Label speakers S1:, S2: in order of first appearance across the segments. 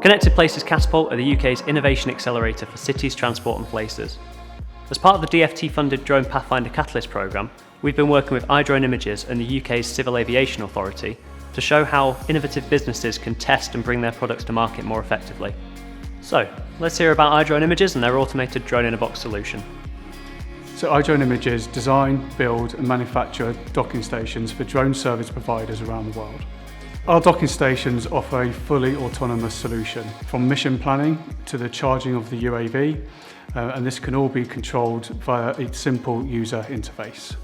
S1: Connected Places Catapult are the UK's innovation accelerator for cities, transport and places. As part of the DFT-funded Drone Pathfinder Catalyst Programme, we've been working with IDroneImages and the UK's Civil Aviation Authority to show how innovative businesses can test and bring their products to market more effectively. So, let's hear about IDroneImages and their automated drone-in-a-box solution.
S2: So IDroneImages design, build and manufacture docking stations for drone service providers around the world. Our docking stations offer a fully autonomous solution, from mission planning to the charging of the UAV, and this can all be controlled via a simple user interface.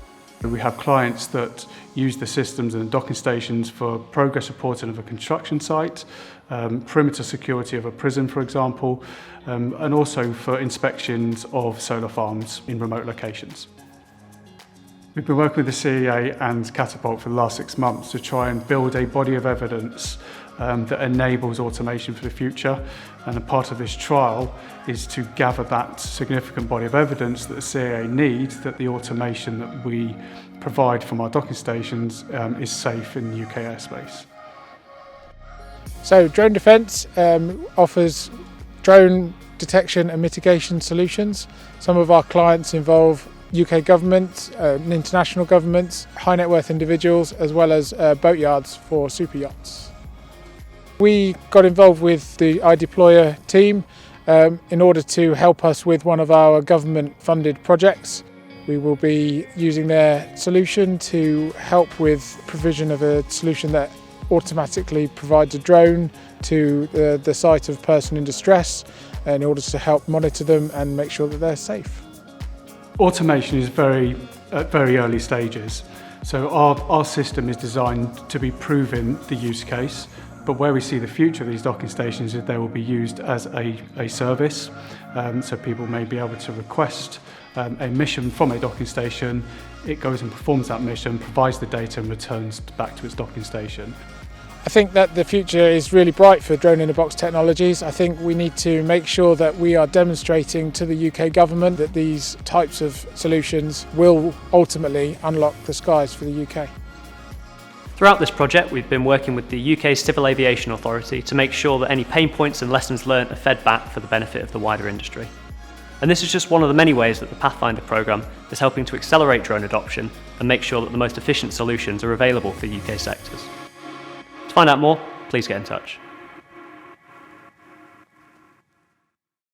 S2: We have clients that use the systems and the docking stations for progress reporting of a construction site, perimeter security of a prison, for example, and also for inspections of solar farms in remote locations. We've been working with the CEA and Catapult for the last 6 months to try and build a body of evidence that enables automation for the future, and a part of this trial is to gather that significant body of evidence that the CEA needs, that the automation that we provide from our docking stations is safe in the UK airspace.
S3: So Drone Defence offers drone detection and mitigation solutions. Some of our clients involve UK government, international governments, high net worth individuals, as well as boatyards for super yachts. We got involved with the IDIPLOYER team in order to help us with one of our government funded projects. We will be using their solution to help with provision of a solution that automatically provides a drone to the site of a person in distress in order to help monitor them and make sure that they're safe.
S2: Automation is at very early stages, so our system is designed to be proven the use case, but where we see the future of these docking stations is they will be used as a service, so people may be able to request a mission from a docking station. It goes and performs that mission, provides the data and returns back to its docking station.
S3: I think that the future is really bright for drone-in-a-box technologies. I think we need to make sure that we are demonstrating to the UK government that these types of solutions will ultimately unlock the skies for the UK.
S1: Throughout this project, we've been working with the UK's Civil Aviation Authority to make sure that any pain points and lessons learnt are fed back for the benefit of the wider industry. And this is just one of the many ways that the Pathfinder programme is helping to accelerate drone adoption and make sure that the most efficient solutions are available for UK sectors. To find out more, please get in touch.